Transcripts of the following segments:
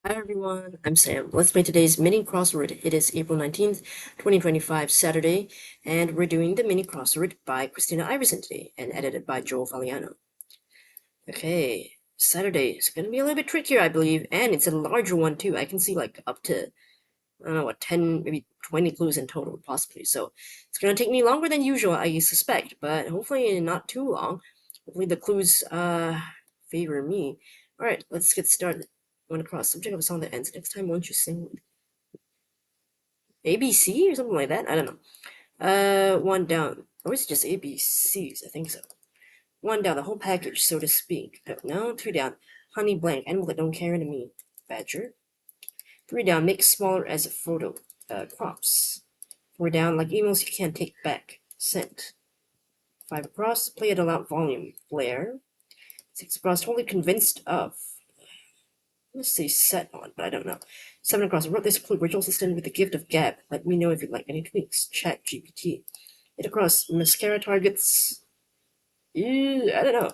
Hi everyone, I'm Sam. Let's play today's mini crossword. It is April 19th, 2025, Saturday, and we're doing the mini crossword by Christina Iverson today and edited by Joel Faliano. Okay, Saturday is going to be a little bit trickier, I believe, and it's a larger one too. I can see like up to, I don't know, what, 10, maybe 20 clues in total, possibly. So it's going to take me longer than usual, I suspect, but hopefully not too long. Hopefully the clues favor me. All right, let's get started. One across. Subject of a song that ends. Next time, won't you sing ABC or something like that? I don't know. One down. Or is it just ABCs? I think so. One down, the whole package, so to speak. No, two down. Honey blank. Animal that don't care to me. Badger. Three down. Make smaller as a photo. Crops. Four down. Like emails you can't take back. Sent. Five across. Play it aloud. Volume. Blair. Six across. Totally convinced of. Let's say set on, but I don't know. Seven across. I wrote this clue. Virtual assistant with the gift of gab. Let me know if you'd like any tweaks. Chat GPT. Eight across. Mascara targets. I don't know.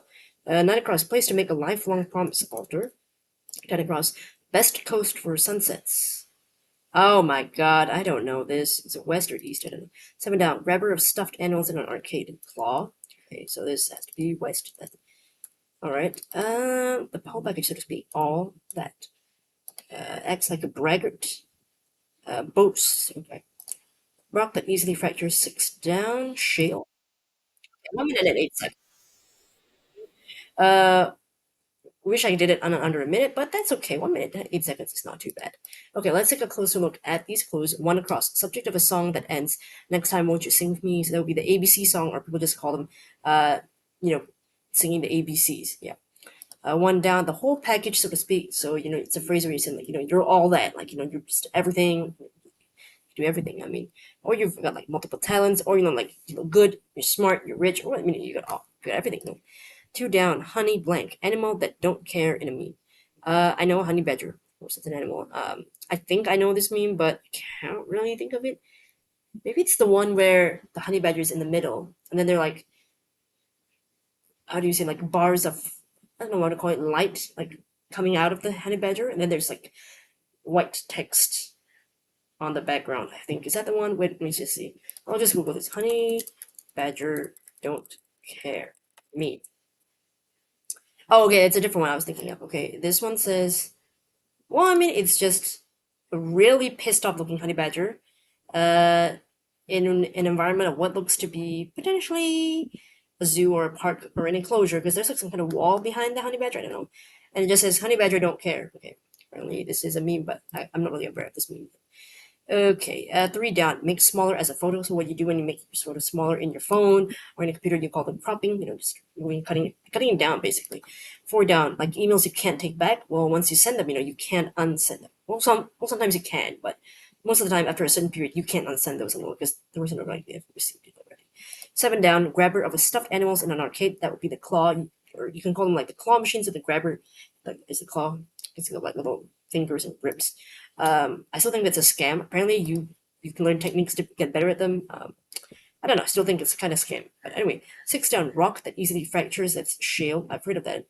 Nine across. Place to make a lifelong promise. Alter. 10 across. Best coast for sunsets. Oh my god, I don't know this. It's a west or east, I don't know. Seven down. Grabber of stuffed animals in an arcade. Claw. Okay, so this has to be west. Alright. The whole package, so to speak. All that. Acts like a braggart. Boats. Okay. Rock that easily fractures. Six down. Shale. 1 minute and 8 seconds. Uh, wish I did it under a minute, but that's okay. 1 minute and 8 seconds is not too bad. Okay, let's take a closer look at these clues. One across. Subject of a song that ends. Next time, won't you sing with me? So that would be the ABC song, or people just call them, uh, you know, singing the ABCs. Yeah. One down, the whole package, so to speak. So it's a phrase where you say like, you're all that, like you're just everything, do everything. I mean, or you've got like multiple talents, or like good, you're smart, you're rich, or I mean, you got everything. No? Two down, honey blank, animal that don't care in a meme. I know a honey badger. Of course, it's an animal. I think I know this meme, but I can't really think of it. Maybe it's the one where the honey badger is in the middle, and then they're like, how do you say, like bars of, I don't know what to call it, light, like coming out of the honey badger, and then there's like white text on the background. I think is that the one? Wait, let me just see. I'll just Google this. Honey badger don't care. Me. Oh, okay, it's a different one I was thinking of. Okay, this one says, well, I mean, it's just a really pissed off looking honey badger, uh, in an environment of what looks to be potentially a zoo or a park or an enclosure, because there's like some kind of wall behind the honey badger. I don't know, and it just says honey badger don't care. Okay, apparently this is a meme, but I'm not really aware of this meme. Okay, three down. Make smaller as a photo. So what you do when you make your photo smaller in your phone or in a computer, you call them cropping. Just when you're cutting it down, basically. Four down. Like emails you can't take back. Well, once you send them, you can't unsend them. Sometimes you can, but most of the time, after a certain period, you can't unsend those anymore because the person already they've received it already. Seven down. Grabber of a stuffed animals in an arcade. That would be the claw, or you can call them like the claw machines. Of the grabber, like is the claw. It's got like little fingers and ribs. I still think that's a scam. Apparently, you can learn techniques to get better at them. I don't know. I still think it's kind of scam. But anyway, six down, rock that easily fractures. That's shale. I've heard of that.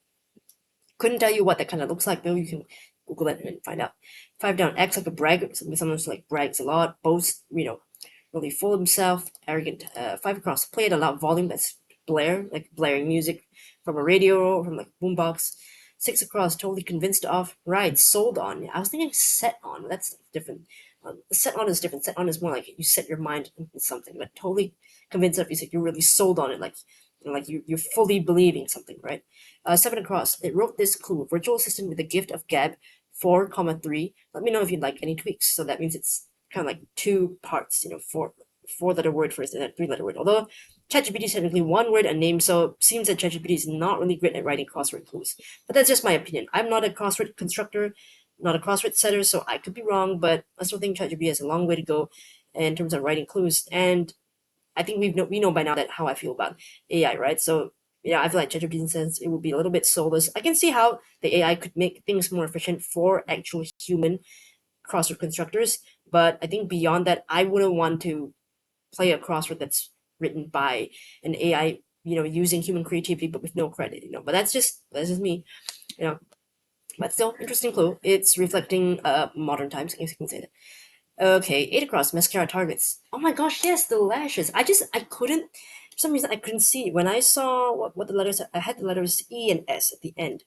Couldn't tell you what that kind of looks like though. You can Google it and find out. Five down, acts like a bragger. Someone who's like brags a lot, boasts. Really full of himself, arrogant. Five across, play it a loud volume. That's blare, like blaring music from a radio or from like boombox. Six across, totally convinced of. Right, sold on. I was thinking set on. That's different. Set on is different. Set on is more like you set your mind on something, but totally convinced of is like you're really sold on it, like you're fully believing something, right? Seven across. It wrote this clue: virtual assistant with the gift of gab. 4, 3. Let me know if you'd like any tweaks. So that means it's kind of like two parts. Four-letter word first and then three-letter word. Although ChatGPT is technically one word and name, so it seems that ChatGPT is not really great at writing crossword clues. But that's just my opinion. I'm not a crossword constructor, not a crossword setter, so I could be wrong. But I still think ChatGPT has a long way to go in terms of writing clues. And I think we know by now that how I feel about AI, right? So yeah, I feel like ChatGPT sense it would be a little bit soulless. I can see how the AI could make things more efficient for actual human crossword constructors, but I think beyond that, I wouldn't want to play a crossword that's written by an AI, using human creativity but with no credit. But that's just me, you know. But still, interesting clue. It's reflecting modern times, I guess you can say that. Okay, 8 across, mascara targets. Oh my gosh, yes, the lashes. I couldn't, for some reason, I couldn't see. When I saw what the letters, I had the letters E and S at the end.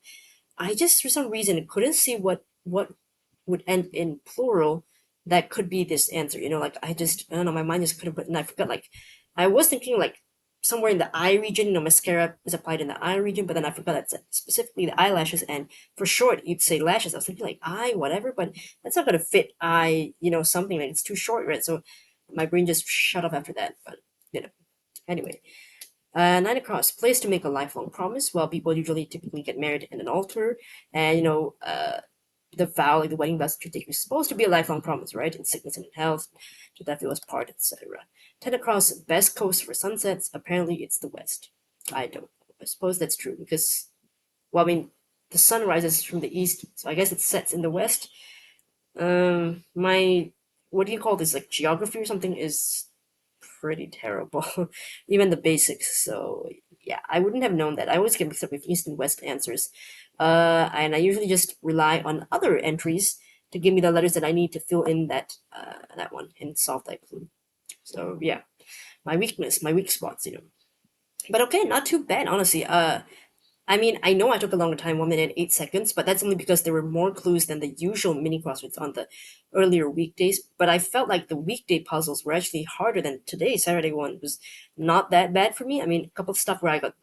I just, for some reason, couldn't see what would end in plural that could be this answer. Like I don't know, my mind just couldn't put, and I forgot, like, I was thinking, like, somewhere in the eye region, mascara is applied in the eye region, but then I forgot that's specifically the eyelashes, and for short, you'd say lashes. I was thinking, like, eye, whatever, but that's not gonna fit eye, something, like, it's too short, right? So my brain just shut off after that, but, you know, anyway. 9 across, place to make a lifelong promise. Well, people usually typically get married in an altar, and the vow, like the wedding vows that you take, is supposed to be a lifelong promise, right? In sickness and in health, to death do us part, etc. 10 across, best coast for sunsets. Apparently, it's the west. I don't know. I suppose that's true because, well, I mean, the sun rises from the east, so I guess it sets in the west. My what do you call this? Like geography or something is pretty terrible, even the basics. So yeah, I wouldn't have known that. I always get mixed up with east and west answers, and I usually just rely on other entries to give me the letters that I need to fill in that one and solve that clue. So yeah, my weakness, my weak spots, But okay, not too bad, honestly. I mean, I know I took a longer time, 1 minute and 8 seconds, but that's only because there were more clues than the usual mini crosswords on the earlier weekdays. But I felt like the weekday puzzles were actually harder than today. Saturday one was not that bad for me. I mean, a couple of stuff where I got,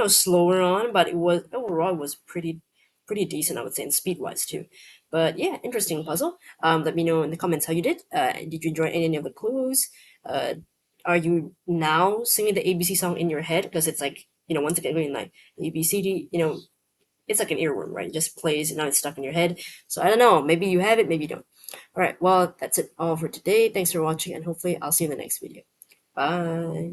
slower on, but it was overall it was pretty decent, I would say, and speed wise too. But yeah, interesting puzzle. Let me know in the comments how you did. Did you enjoy any of the clues? Uh, are you now singing the ABC song in your head? Because it's like, once again, going like ABCD, it's like an earworm, right? It just plays and now it's stuck in your head. So I don't know. Maybe you have it, maybe you don't. All right. Well, that's it all for today. Thanks for watching, and hopefully I'll see you in the next video. Bye.